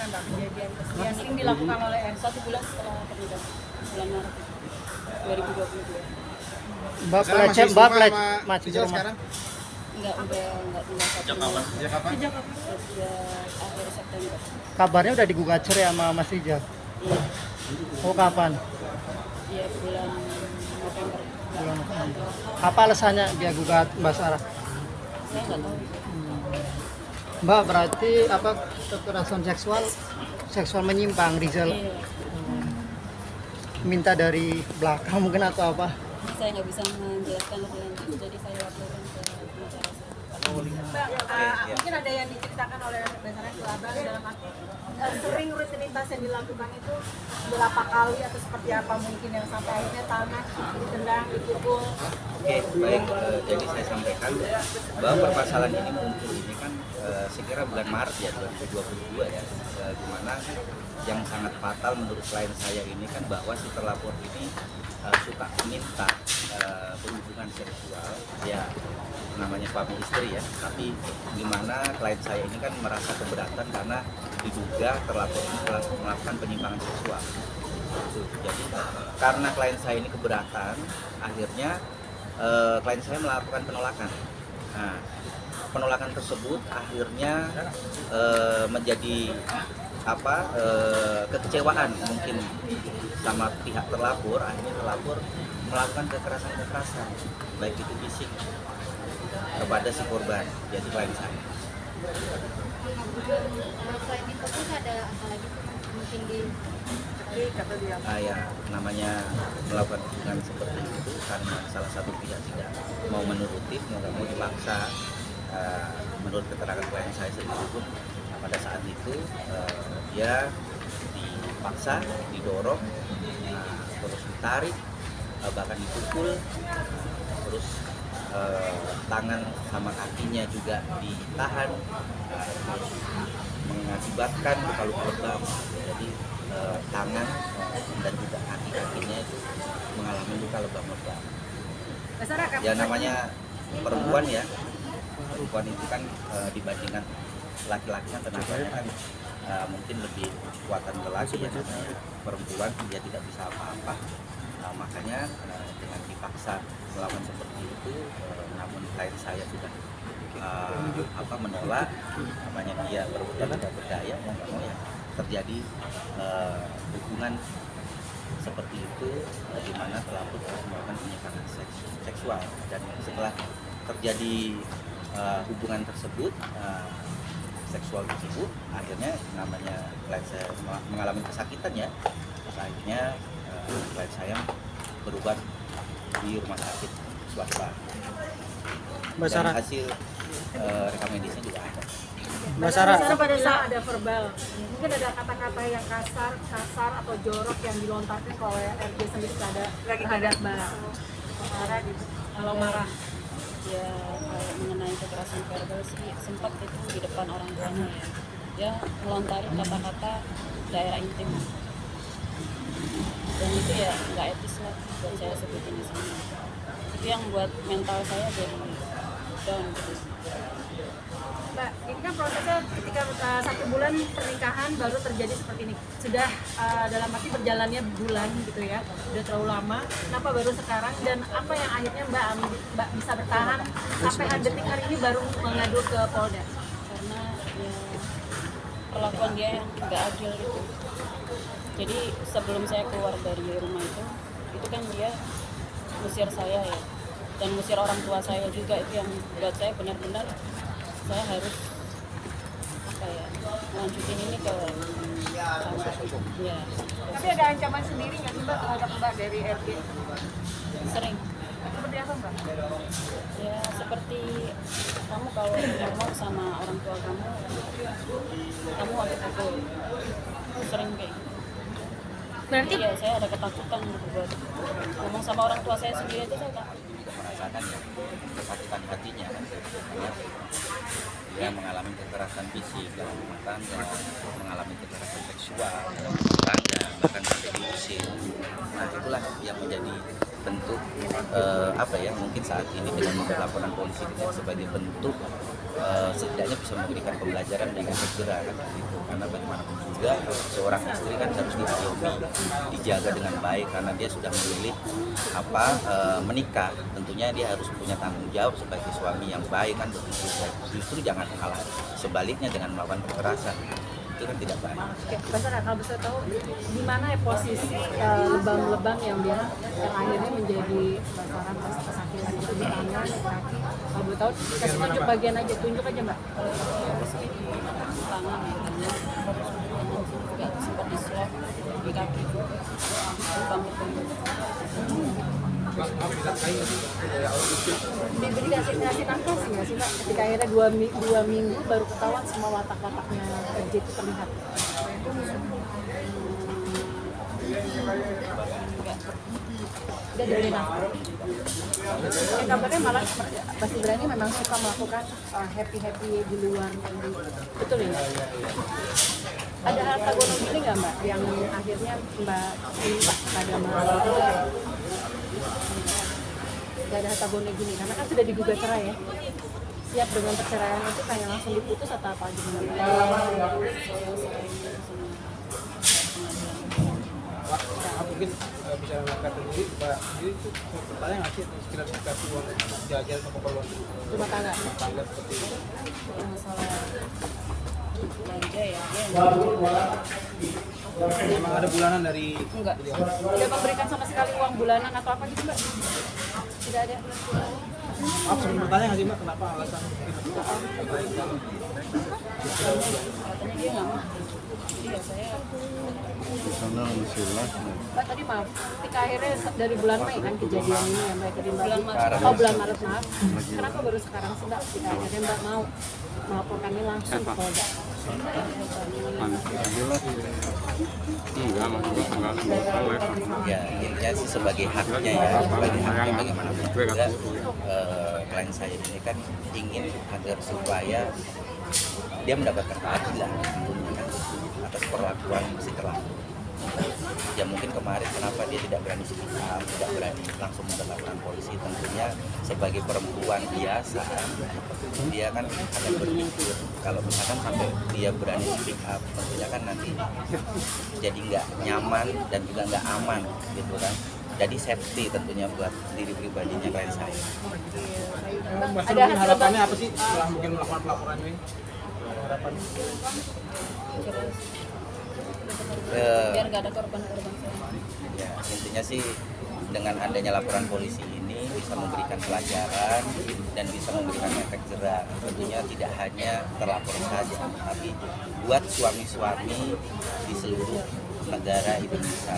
Mbak kejadian yang sering dilakukan oleh R 1 bulan setelah pernikahan, bulan Maret 2022? Mbak Sekarang pelecehan, masih Mbak semua pelecehan sama masih di Rizal rumah. sekarang? Enggak tinggal Sejak 1 kapan? bulan. Sejak kapan? Sejak akhir September. Kabarnya udah digugat cerai sama Mas Rijal. Iya, Oh kapan? iya bulan November. Bulan November. Apa alasannya dia gugat Mbak Sarah? Saya nggak tahu. Mbak berarti apa kekerasan seksual menyimpang Rizal Iya, minta dari belakang mungkin atau apa? saya nggak bisa menjelaskan lebih lanjut, jadi saya laporkan ke pengacara saya. Mungkin ada yang diceritakan oleh Mbak Sarah ke Abang dalam arti sering rutinitas yang dilakukan itu berapa kali atau seperti apa mungkin yang sampai akhirnya tangan ditendang, dipukul. Oke, baik. Jadi saya sampaikan bahwa permasalahan ini muncul ini kan saya kira bulan Maret ya 2022 ya, di mana yang sangat fatal menurut klien saya ini kan bahwa si terlapor ini suka meminta berhubungan seksual, ya namanya suami istri ya, tapi gimana klien saya ini kan merasa keberatan karena diduga terlapor ini telah melakukan penyimpangan seksual. Jadi karena klien saya ini keberatan, akhirnya klien saya melakukan penolakan. Nah, penolakan tersebut akhirnya menjadi kekecewaan mungkin sama pihak terlapor. Akhirnya terlapor melakukan kekerasan baik itu fisik kepada si korban, jadi klien saya. Selain itu pun ada apa lagi mungkin di Ya namanya melakukan hubungan seperti itu karena salah satu pihak tidak mau menuruti, nggak mau dipaksa. Menurut keterangan klien saya sendiri pun pada saat itu dia dipaksa, didorong, terus ditarik, bahkan dipukul, terus tangan sama kakinya juga ditahan, terus mengakibatkan luka-luka lebam. Jadi tangan dan juga kaki-kakinya itu mengalami luka lebam-lebam. Ya namanya perempuan ya, perempuan itu kan dibandingkan laki-laki kan tenaganya kan mungkin lebih kekuatan lelaki ya, namanya perempuan dia tidak bisa apa-apa. Makanya dengan dipaksa melakukan seperti itu, namun klien saya sudah menolak, namanya dia berbuat tidak berdaya, mau nggak mau ya terjadi hubungan seperti itu, di mana terlapor melakukan penyimpangan seksual. Dan setelah terjadi hubungan tersebut, seksual tersebut, akhirnya namanya klien saya mengalami kesakitan ya, akhirnya klien saya berobat di rumah sakit swasta. Mbak Dan Sarah, hasil rekam medisnya juga ada. Mbak Sarah, Pada saat ada verbal, mungkin ada kata-kata yang kasar atau jorok yang dilontarkan oleh RG sendiri terhadap Mbak Sarah gitu. Kalau marah, Ya kalau mengenai kekerasan verbal sih sempat itu di depan orang tuanya ya. Dia melontarin kata-kata daerah intim. Dan itu ya nggak etis lah buat saya sebutin di sini. Itu yang buat mental saya jadi down gitu. Mbak, ini kan prosesnya ketika 1 bulan pernikahan baru terjadi seperti ini. Sudah dalam arti berjalannya bulan gitu ya, sudah terlalu lama. Kenapa baru sekarang dan apa yang akhirnya Mbak bisa bertahan sampai detik hari ini baru mengadu ke Polda? Karena ya perlakuan dia yang nggak adil gitu. Jadi sebelum saya keluar dari rumah itu kan dia ngusir saya ya, dan ngusir orang tua saya juga. Itu yang buat saya benar-benar saya harus lanjutin ini ke ya. Tapi ada ancaman sendiri nggak sih Mbak terhadap Mbak dari RG? Sering Seperti apa Mbak? ya, seperti kamu kalau ngomong sama orang tua kamu aku pukul, sering kayak gitu. Berarti Ya saya ada ketakutan gitu buat ngomong sama orang tua saya sendiri, itu saya takut. Juga merasakan ya kesakitan hatinya kan, dia mengalami kekerasan fisik dalam rumah tangga, mengalami kekerasan seksual dalam rumah tangga, bahkan sampai diusir. Nah itulah yang menjadi bentuk mungkin saat ini dengan membuat laporan polisi sebagai bentuk setidaknya bisa memberikan pembelajaran dan efek jerah kan gitu. Karena bagaimanapun juga seorang istri kan harus diayomi, dijaga dengan baik karena dia sudah memilih menikah. Tentunya dia harus punya tanggung jawab sebagai suami yang baik kan begitu. Justru jangan kalah sebaliknya dengan melakukan kekerasan, itu kan tidak baik. Oke, Basar, kalau bisa tahu di mana ya posisi lebam-lebam yang akhirnya menjadi sasaran kesakitan itu di tangan, di kaki. Kalau boleh tahu, kasih tunjuk bagian aja, tunjuk aja Mbak. Tangan ya, juga sempat di swab di kaki Diberi kasih nafas nggak sih Mbak? Ketika akhirnya 2 minggu baru ketahuan semua watak-wataknya kerja itu terlihat. Udah dari nafas. Kabarnya malah Mas Ibrani memang suka melakukan happy di luar. Betul ya? Ada harta gonong gini nggak Mbak yang akhirnya Mbak pada malam nggak ada harta gonong gini karena kan sudah digugat cerai ya, siap dengan perceraian itu kayak langsung diputus atau apa gimana? Mungkin bisa mengatakan sendiri, Mbak, ini itu pertanyaan nggak sih sekiranya kasih uang jajan atau keperluan Rumah tangga. seperti itu? masalah belanja ya dia Memang ada bulanan dari enggak Tidak memberikan sama sekali uang bulanan atau apa gitu Mbak? Tidak ada. Maaf, sebelum bertanya nggak sih Mbak, kenapa alasan katanya dia nggak mau. Iya saya Mbak tadi maaf, ketika akhirnya dari bulan Mei kan kejadian ini yang Mbak tadi Mbak. Bulan Maret. Oh bulan Maret maaf. Kenapa baru sekarang sih Mbak? Ketika akhirnya Mbak mau melaporkan ini langsung ke Polda. Ya intinya sih sebagai haknya ya, sebagai haknya bagaimanapun juga klien saya ini kan ingin agar supaya dia mendapatkan keadilan tentunya kan atas perlakuan si terlaku. Ya mungkin kemarin kenapa dia tidak berani speak up, tidak berani langsung melaporkan polisi, tentunya sebagai perempuan biasa dia kan akan berpikir kalau misalkan sampai dia berani speak up tentunya kan nanti jadi nggak nyaman dan juga nggak aman gitu kan. Jadi safety tentunya buat diri pribadinya klien saya. Mbak, sebelumnya harapannya apa sih setelah mungkin melakukan pelaporan ini? Harapan biar nggak ada korban-korban saya. Ya, intinya sih dengan adanya laporan polisi ini bisa memberikan pelajaran dan bisa memberikan efek jerah. Tentunya tidak hanya terlapor saja, tapi buat suami-suami di seluruh negara Indonesia.